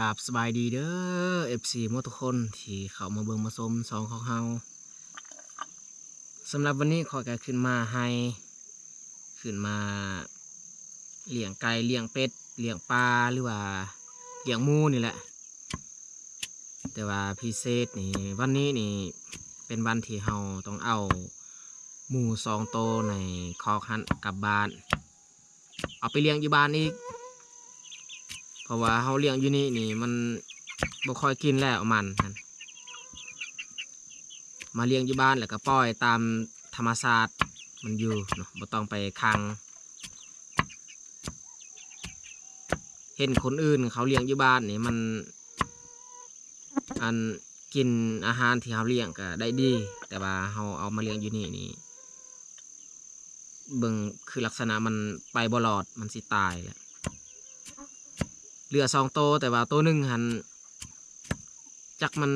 กราบสบายดีเด้อ FC หมดทุกคนที่เข้ามาเบิ่งมาชมสองของเฮาสำหรับวันนี้ขอการขึ้นมาให้ขึ้นมาเลี้ยงไก่เลี้ยงเป็ดเลี้ยงปลาหรือว่าเลี้ยงหมูนี่แหละแต่ว่าพิเศษนี่วันนี้นี่เป็นวันที่เฮาต้องเอาหมู2 โตวในคอกหันกลับบ้านเอาไปเลี้ยงอยู่บ้านอีกเพราะว่าเฮาเลี้ยงอยู่นี่มันบ่ค่อยกินแล้วมันมาเลี้ยงอยู่บ้านแล้วก็ปล่อยตามธรรมชาติมันอยู่เนาะบ่ต้องไปขังเห็นคนอื่นเขาเลี้ยงอยู่บ้านนี่มันกินอาหารที่เขาเลี้ยงก็ได้ดีแต่ว่าเขาเอามาเลี้ยงอยู่นี่เบิ่งคือลักษณะมันไปบ่รอดมันสิตายแหละเหลือ2 โตวแต่ว่าตัวหนึ่งหันจักมัน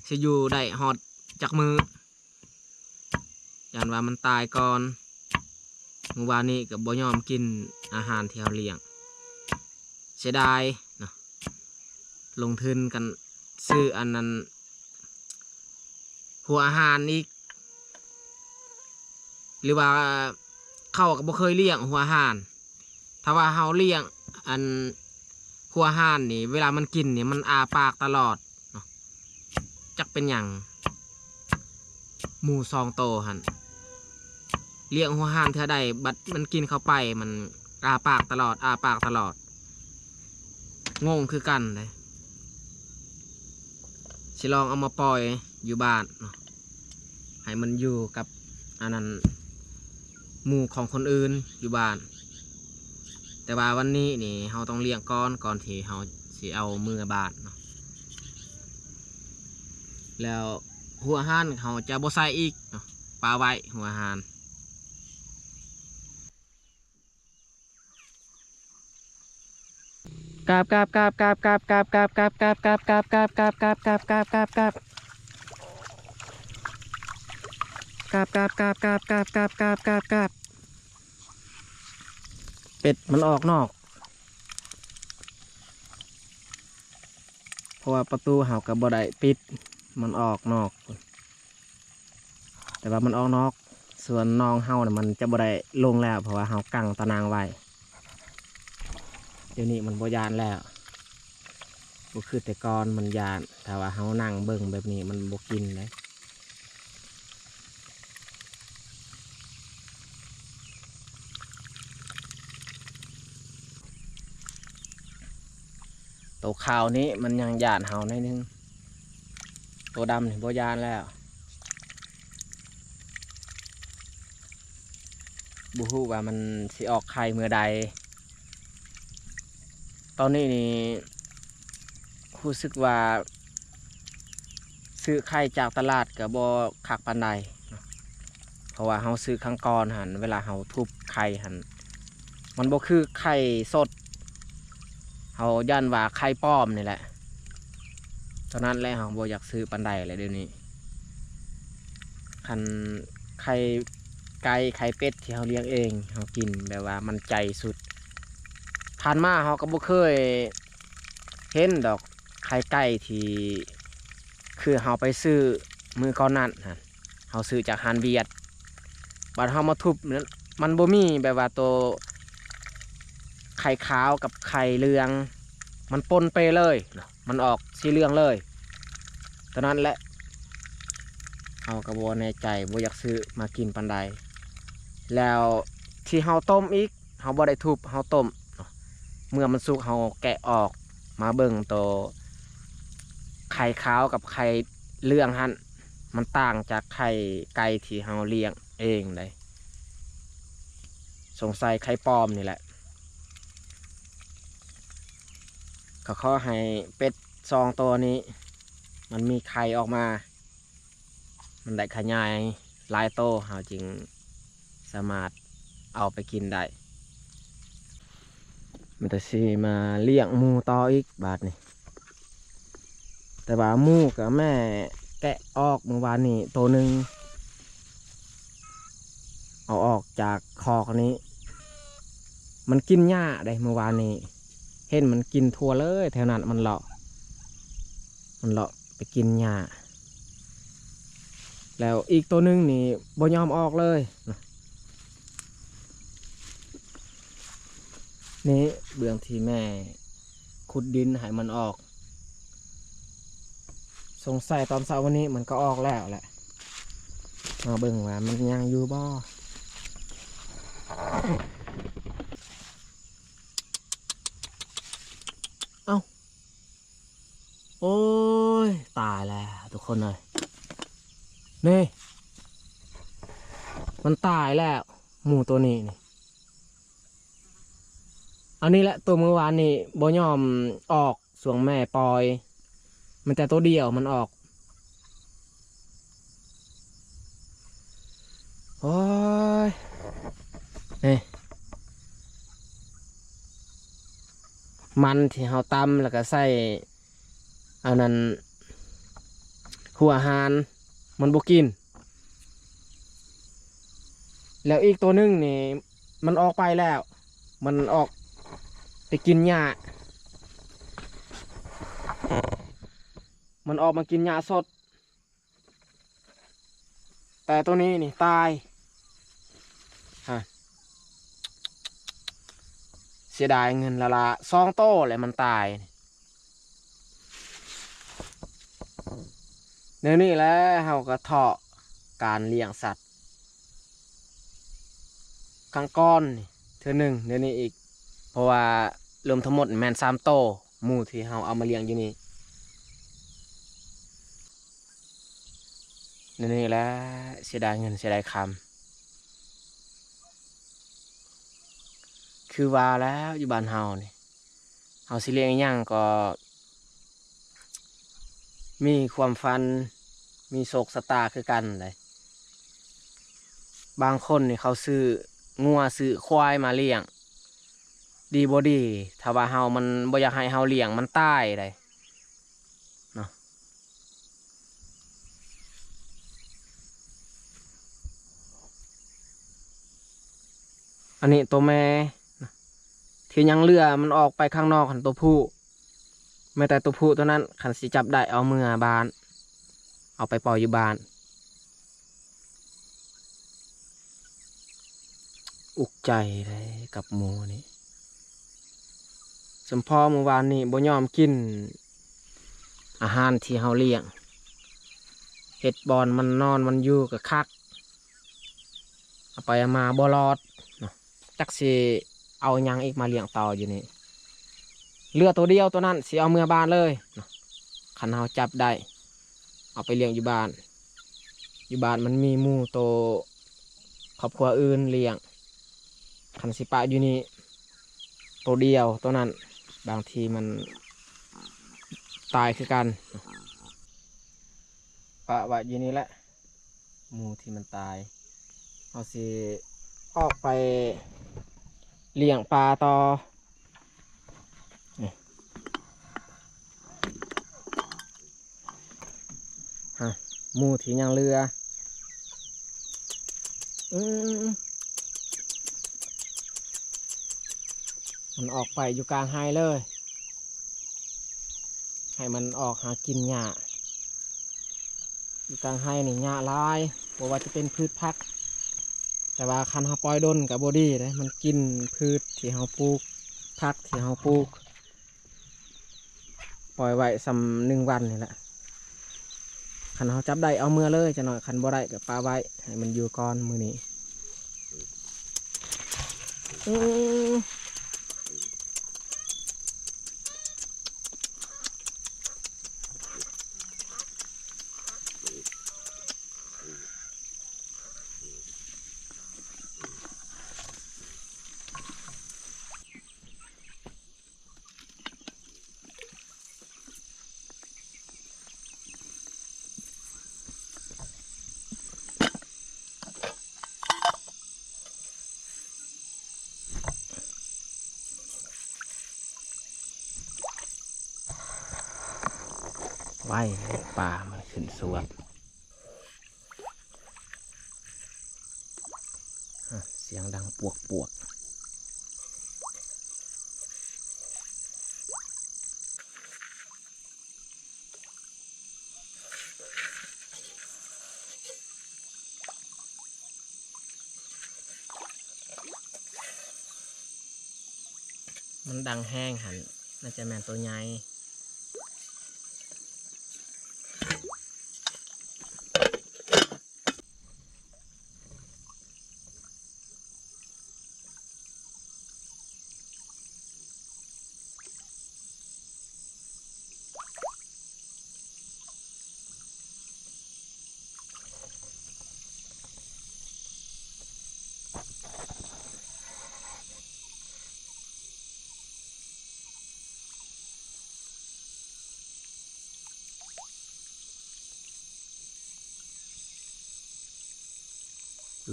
สิอยู่ได้ฮอดจักมือยันว่ามันตายก่อนเมื่อวานนี้ก็บ่ยอมกินอาหารที่เขาเลี้ยงเสียดายเนาะลงทุนกันซื้ออันนั้นหัวอาหารอีกหรือว่าเขาก็บ่เคยเลี้ยงหัวอาหารถ้าว่าเขาเลี้ยงอันหัวอาหารนี่เวลามันกินนี่มันอาปากตลอดเนาะจักเป็นอย่างหมู2 โตวหันเลี้ยงหัวอาหารเท่าใดบัดมันกินเข้าไปมันอาปากตลอดอาปากตลอดงงคือกันเลยสิลองเอามาปล่อยอยู่บ้านเนาะให้มันอยู่กับอันนั้นหมู่ของคนอื่นอยู่บ้านแต่ว่าวันนี้นี่เราต้องเลี้ยงก่อนที่เราสิเอามือบ้านเนาะแล้วหัวอาหารเขาจะบ่ใส่อีกเนาะปลาไว้หัวอาหารกราบเป็ดมันออกนอกเพราะว่าประตูเห่ากับบ่ได้ปิดมันออกนอกแต่ว่ามันออกนอกส่วนน้องเห่าเนี่ยมันจะบ่ได้ลงแล้วเพราะว่าเห่ากั้งตะนางไว้เดี๋ยวนี้มันบ่ยานแล้วบ่คือแต่ก่อนมันยานแต่ว่าเห่านั่งเบิ่งแบบนี้มันบ่กินเลยตัวขาวนี้มันยังยานเห่าหน่อยนึงตัวดำนี่บ่ยานแล้วบ่ฮู้ว่ามันสิออกไข่เมื่อใดตอนนี้นี่รู้สึกว่าซื้อไข่จากตลาดกับบ่คักปานใดเพราะว่าเฮาซื้อครั้งก่อนหันเวลาเฮาทุบไข่หันมันบ่คือไข่สดเฮาย่านว่าไข่ปลอมนี่แหละตอนนั้นแหละเฮาบ่อยากซื้อปานใดเลยเดี๋ยวนี้คันไข่ไก่ไข่เป็ดที่เฮาเลี้ยงเองเฮากินแบบว่ามันใจสุดผ่านมาเฮาก็บ่เคยเห็นดอกไข่ไก่ที่คือเฮาไปซื้อมือก่อนนั้นเฮาซื้อจากฮานเวียดบัดเฮามาทุบมันบ่มีแบบว่าตัวไข่ขาวกับไข่เหลืองมันปนไปเลยมันออกสีเหลืองเลยตอนนั้นแหละเฮาก็บ่แน่ใจบ่อยากซื้อมากินปานใดแล้วที่เฮาต้มอีกเฮาบ่ได้ทุบเฮาต้มเมื่อมันสุกเฮาแกะออกมาเบิ่งตัวไข่ขาวกับไข่เหลืองหั่นมันต่างจากไข่ไก่ที่เฮาเลี้ยงเองเลยสงสัยไข่ปลอมนี่แหละก็ขอให้เป็ด2 ตัวนี้มันมีไข่ออกมามันได้ขยายหลายโตเฮาจึงสามารถเอาไปกินได้มันจะสิมาเลี้ยงหมูต่ออีกบาทนี่แต่ว่าหมูกับแม่แกะออกเมื่อวานนี้ตัวหนึ่งเอาออกจากคอกนี้มันกินหญ้าได้เมื่อวานนี้ เห็นมันกินทั่วเลยแถวนั้นมันเลาะไปกินหญ้าแล้วอีกตัวหนึงนี่บ่ยอมออกเลยนี่เบื้องที่แม่ขุดดินให้มันออกสงสัยตอนเช้าวันนี้มันก็ออกแล้วแหละมาเบิ่งว่ามันยังอยู่บ่เอ้าโอ้ยตายแล้วทุกคนเลยนี่มันตายแล้วหมูตัวนี้นี่อันนี้แหละตัวเมื่อวานนี่บ่ยอมออกส่วงแม่ปล่อยมันแต่ตัวเดียวมันออกโอ้ยนี่มันที่เราตำแล้วก็ใส่อันนั้นหัวอาหารมันบ่กินแล้วอีกตัวหนึงนี่มันออกไปแล้วมันออกไปกินหญ้ามันออกมากินหญ้าสดแต่ตัวนี้นี่ตายฮะเสียดายเงินละ2 โต้เลยมันตายเดี๋ยวนี้แหล้วเราก็เทาะการเลี้ยงสัตว์ครั้งก้อนนี่เทื่อหนึ่งเดี๋ยวนี้อีกเพราะว่ารวมทั้งหมดแมน3 โต้หมูที่เราเอามาเลี้ยงอยู่นี่เดี๋ยวนี้แหล้วเสียดายเงินเสียดายคำคือว่าแล้วอยู่บ้านเฮานี่เฮาสิเลี้ยงอิหยังก็มีความฝันมีโศกสตาคือกันเลยบางคนนี่เขาซื้องัวซื้อควายมาเลี้ยงดีบ่ดีถ้าว่าเฮามันบ่อยากให้เฮาเลี้ยงมันตายเลยเนาะอันนี้ตัวแม่ที่ยังเลือมันออกไปข้างนอกขันตัวผู้แม้แต่ตัวผู้ตัวนั้นขันสิจับได้เอามือบ้านเอาไปปล่อยอยู่บ้านอุกใจเลยกับหมูนี่สมพ่อเมื่อวานนี้บ่ยอมกินอาหารที่เฮาเลี้ยงเห็ดบอนมันนอนมันอยู่กับคักเอาไปเอามาบ่รอดเนาะจักสิเอาหยังอีกมาเลี้ยงต่ออยู่นี่เหลือตัวเดียวตัวนั้นสิเอาเมื่อบ้านเลยเนาะคันเฮาจับได้เอาไปเลี้ยงอยู่บ้านมันมีหมูโตครอบครัวอื่นเลี้ยงคันสิปะอยู่นี่ตัวเดียวตัวนั้นบางทีมันตายคือกันปะไว้อยู่นี่แหละหมูที่มันตายเอาสิออกไปเลี้ยงปลาต่อฮะหมูที่ยังเรือมันออกไปอยู่กลางไฮเลยให้มันออกหากินหญ้าอยู่กลางไฮนี่หญ้าลายบอกว่าจะเป็นพืชพักแต่ว่าคันเฮาปล่อยดนกับบอดี้เลยมันกินพืชที่เฮาปลูกพักที่เฮาปลูกปล่อยไว้สำ1 วันนี่แหละคันเฮาจับได้เอาเมื่อเลยจะหน่อยคันบ่ได้กับปลาไว้ให้มันอยู่ก่อนมือนี้ไว้ปลามันขึ้นสวบเสียงดังปวก มันดังแห้งหันน่าจะแม่นตัวใหญ่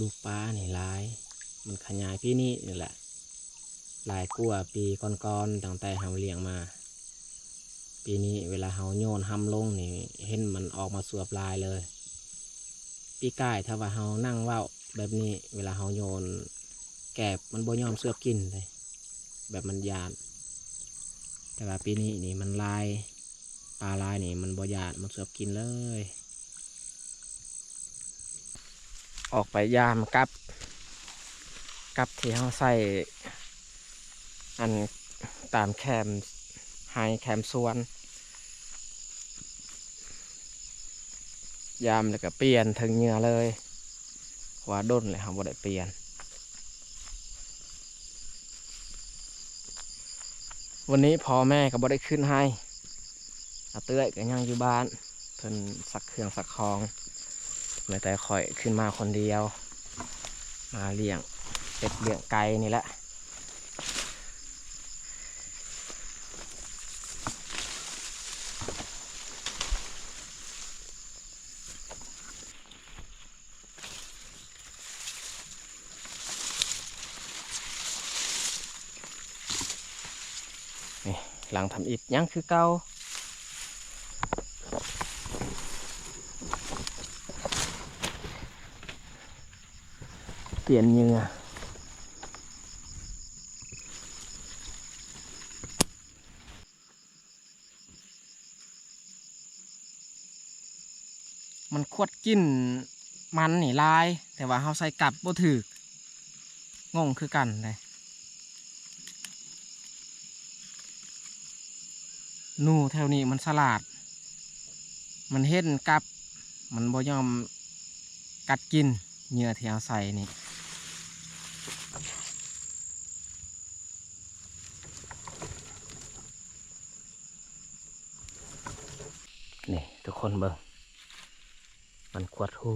ลูกปลานี่หลายมันขยายปีนี้นี่แหละหลายกว่าปีก่อนๆตั้งแต่เฮาเลี้ยงมาปีนี้เวลาเฮาโยนห้ำลงนี่เห็นมันออกมาสวบลายเลยปีก่ายถ้าว่าเฮานั่งเว้าแบบนี้เวลาเฮาโยนแกบมันบ่ยอมเสือบกินเลยแบบมันยานแต่ว่าปีนี้นี่มันลายปลาลายนี่มันบ่ยานมันเสือบกินเลยออกไปยามกับที่เฮาใส่อันตามแคมไฮแคมสวนยามแล้วก็เปลี่ยนถึงเหงื่อเลยว่าด้นเลยครับบ่ได้เปลี่ยนวันนี้พ่อแม่ก็บ่ได้ขึ้นให้อาเตื้อยก็ยังอยู่บ้านเพิ่นสักเครื่องสักของแม้แต่ข่อยขึ้นมาคนเดียวมาเลี้ยงเป็ดเลี้ยงไก่นี่แหละนี่หลังทำอิฐยังคือเก่าเปลี่ยนเหงื่อมันควดกินมันนี่ลายแต่ว่าเขาใส่กลับบ่ถืองงคือกันเลยนูแถวนี้มันสลาดมันเห็นกับมันบ่ยอมกัดกินเหงื่อที่เอาใส่นี่นี่ทุกคนเบิ่งมันขวดหู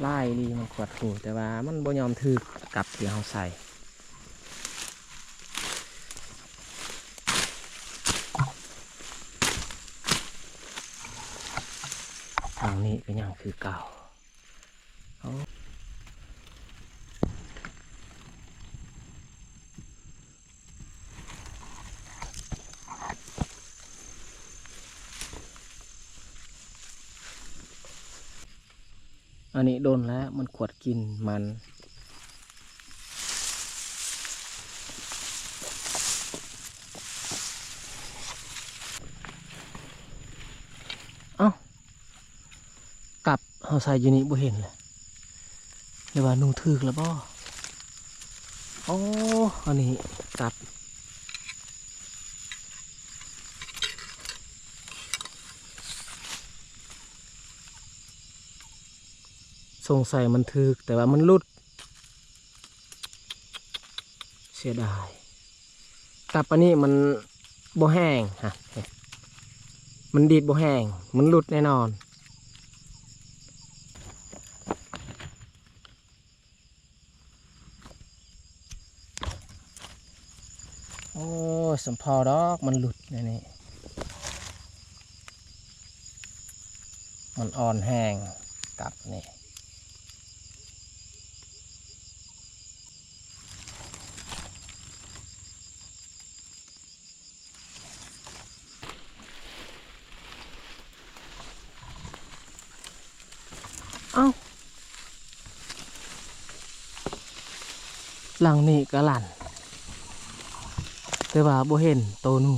ไล่ดีมันขวดหูแต่ว่ามันบ่ยอมถือกับที่เอาใส่ทางนี้ก็ยังคือเก่าอันนี้โดนแล้วมันขวดกินมันเอ้ากับเอาใส่อยู่นี่บ่เห็นเลยเรียกว่านูถึกแล้วบ่โอ้อันนี้กับสงสัยมันถึกแต่ว่ามันหลุดเสียดายกับอันนี้มันบ่แห้งฮะมันดีดบ่แห้งมันหลุดแน่นอนโอ้สมพอดอกมันหลุดนี่มันอ่อนแห้งกับนี่เอ้าหลังนี่ก็หลั่นแต่ว่าบ่เห็นโตนู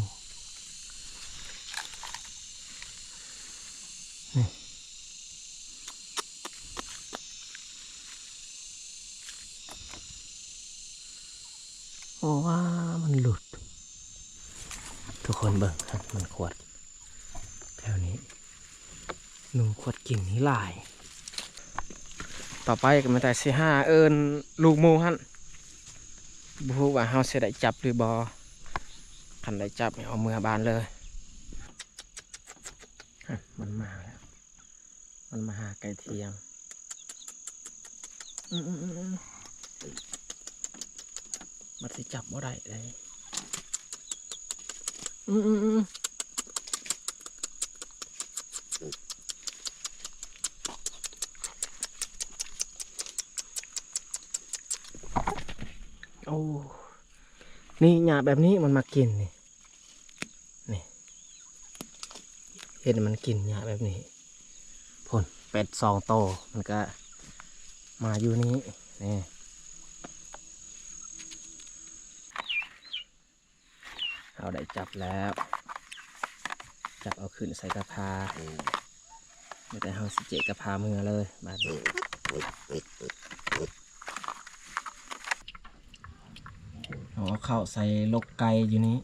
โอ้ว่ามันหลุดทุกคนเบิ่งมันขวดแถวนี้หนุ่มขวดกิ่งนี้หลายต่อไปก็มาแต่สิห้าเอิญลูกหมูฮั่นบูฮูว่าเฮาสิได้จับหรือบอคันได้จับเอามือบานเลยมันมาแล้วมันมาหาไก่เทียมมันสิจับบ่ได้เลยโอ้นี่หญ้าแบบนี้มันมากินนี่เห็นมันกินหญ้าแบบนี้พ่นเป็ด2 โตมันก็มาอยู่นี้นี่เอาได้จับแล้วจับเอาขึ้นใส่กระพาไม่ได้เอาสิเจกระพามือเลยบาดนี้เอาเข้าใส่ลกไก่อยู่นี้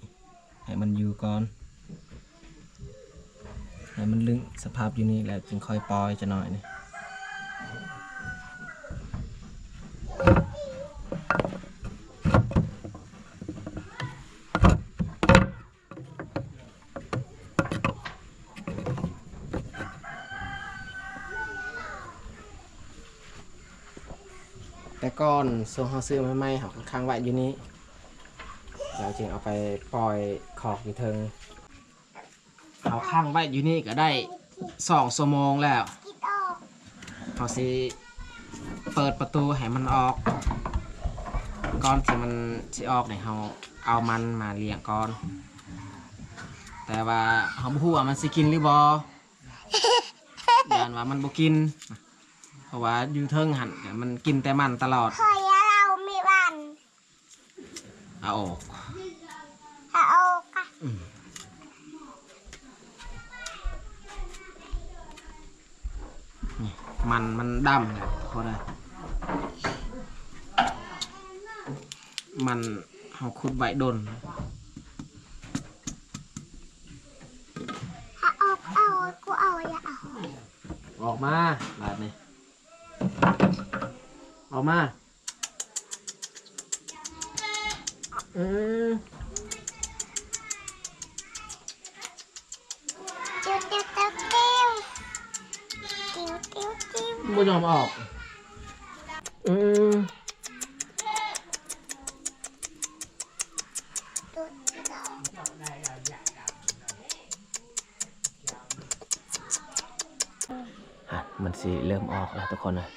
ให้มันอยู่ก่อนให้มันลึงสภาพอยู่นี่แล้วจึงค่อยปล่อยจะหน่อยนี่แต่ก่อนส่งเขาซื้อมาใหม่เขาค้างไว้อยู่นี้เราจึงเอาไปปล่อยขอกอยู่เทิงเขาค้างไว้อยู่นี่ก็ได้2 ชั่วโมงแล้วเขาสิเปิดประตูให้มันออกก่อนที่มันสิออกเนี่ยเขาเอามันมาเลี้ยงก่อนแต่ว่าเขาบ่ฮู้ว่ามันสิกินหรือบ่ย่านว่ามันบ่กินเพราะว่าอยู่เทิงหันมันกินแต่มันตลอดเคยเรามีวัน เอาออก เอาค่ะมันดำเลยเพราะอะไรมันเขาขุดใบดนเอากูเอาอย่าเอาออกมาบาดนี้ออกมาติ้วติ้วติ้วติ้วติ้วติ้วติ้วไม่ยอมออกมันสิเริ่มออกแล้วทุกคนเลย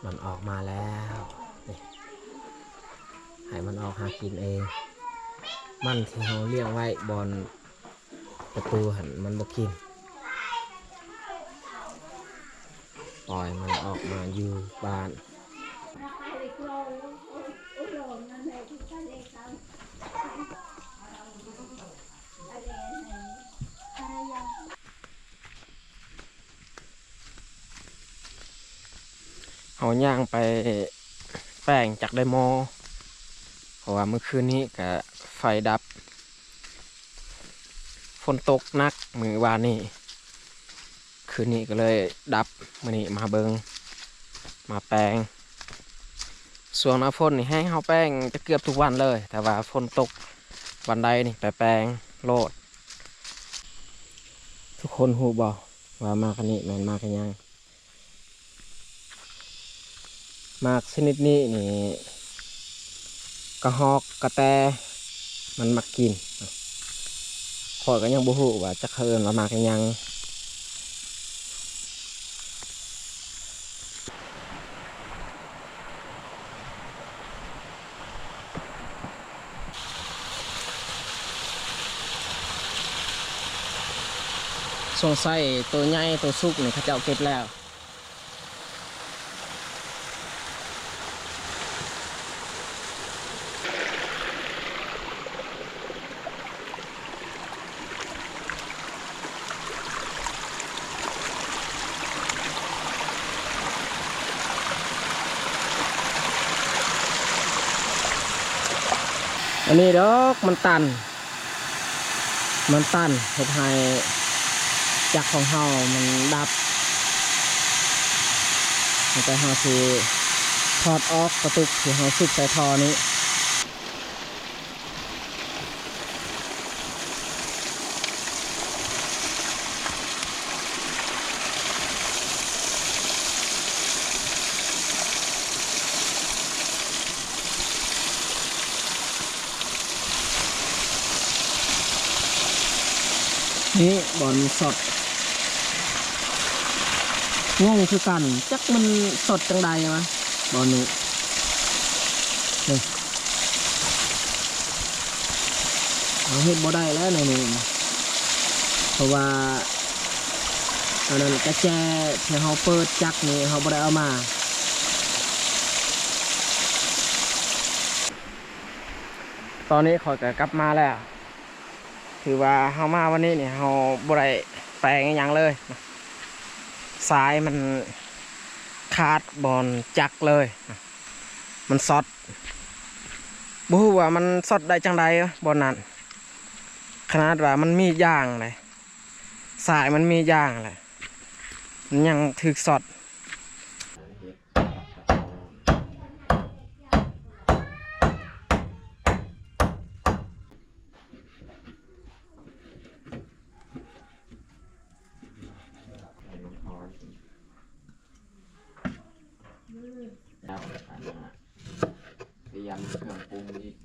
มันออกมาแล้วนี่ให้มันออกหากินเองมันที่เราเลี้ยงไว้บนประตูหันมันบ่กินปล่อยมันออกมาอยู่บ้านเอาย่างไปแป้งจากไดโมเพราะว่าเมื่อคืนนี้กับไฟดับฝนตกหนักมือวานนี้คืนนี้ก็เลยดับมื้อนี้มาเบิงมาแป้งส่วนหน้าฝนนี่ให้เขาแป้งจะเกือบทุกวันเลยแต่ว่าฝนตกวันใดนี่ไปแป้งโลดทุกคนฮู้บ่ว่ามาคันนี้แม่นมากันยังมากชนิดนี้นี่กระหอกกระแตมันมักกินข้อยก็ยังบ่ฮู้ว่าจะเคินว่ามากันยังสงสัยตัวใหญ่ตัวสุกนี่เขาเจ้าเก็บแล้ว อันนี้ดอกมันตันเฮ็ดให้จักรของเฮามันดับมันจะเฮาสิถอดออกกระตุกที่เฮาสุดใส่ท่อนี้นี่บอลสดงงคือกันจักมันสดจังใดวะบอลนี้นี่เอาเฮ็ดบ่ได้แล้วในนี้เพราะว่าอันนั้นกระแจที่เขาเปิดจักนี่เขาบ่ได้เอามาตอนนี้ขอยก็กลับมาแล้วถือว่าเฮามาวันนี้เนี่ยเฮาบ่ได้แปลงอหยังเลยสายมันขาดบอลจักเลยมันซอดบ่ฮู้ว่ามันซอดได้จังใดบอลนั้นขนาดว่ามันมีย่างเลยสายมันมีย่างเลยมันยังถึกซอดพยายามเครื่องปรุงอีก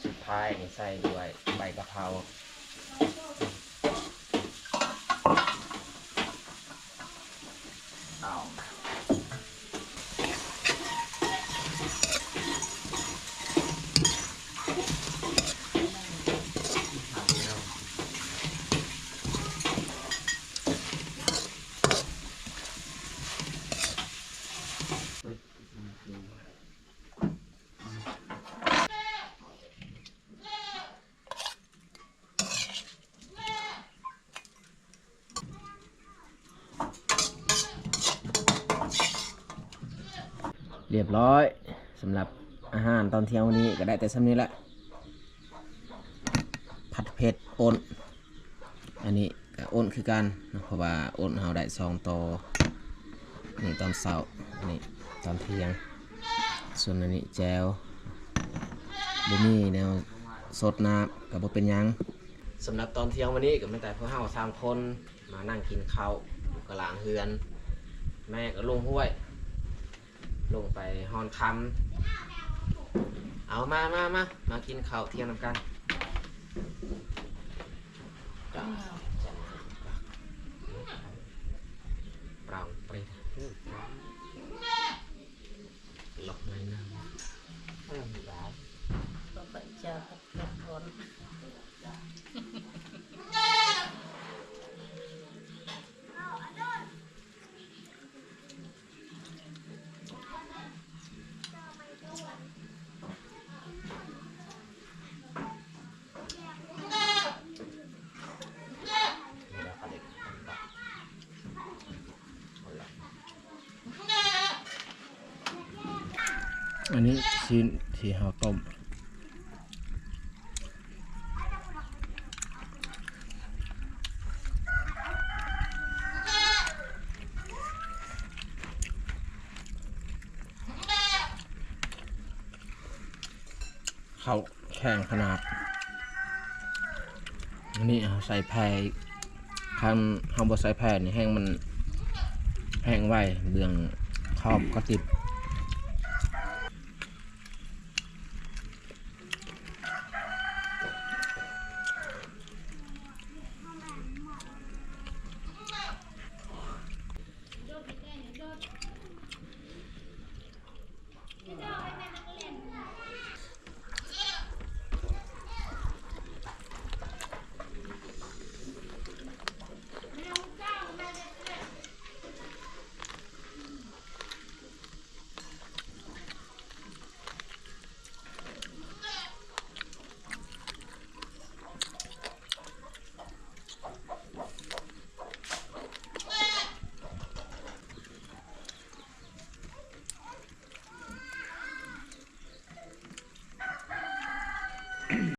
สุดท้ายนี่ใส่ด้วยใบกะเพราเอาเรียบร้อยสำหรับอาหารตอนเที่ยงวันนี้ก็ได้แต่ซ้ำนี้ละผัดเผ็ดอ้นอันนี้ก็อ้นคือกันเพราะว่าอ้นเราได้2 ตัวนี่ตอนเช้าอันนี้ตอนเที่ยงส่วนอันนี้แจวบุมี่แนวสดน้ำกับบ่เป็นยังสำหรับตอนเที่ยงวันนี้ก็ไม่แต่พวกเรา3 คนมานั่งกินข้าวอยู่กลางเฮือนแม่ก็ลงห้วยลงไปฮอนคำเอามากินข้าวเที่ยงนำกันจ้าเปล่าไปหลอกหน่อยนะ อันนี้ชิ้นที่เฮาต้มเขาแข็งขนาดอันนี้เอาใส่แพรคันเฮาบ่ใส่แพรนี่แห้งมันแห้งไวเบื้องขอบก็ติด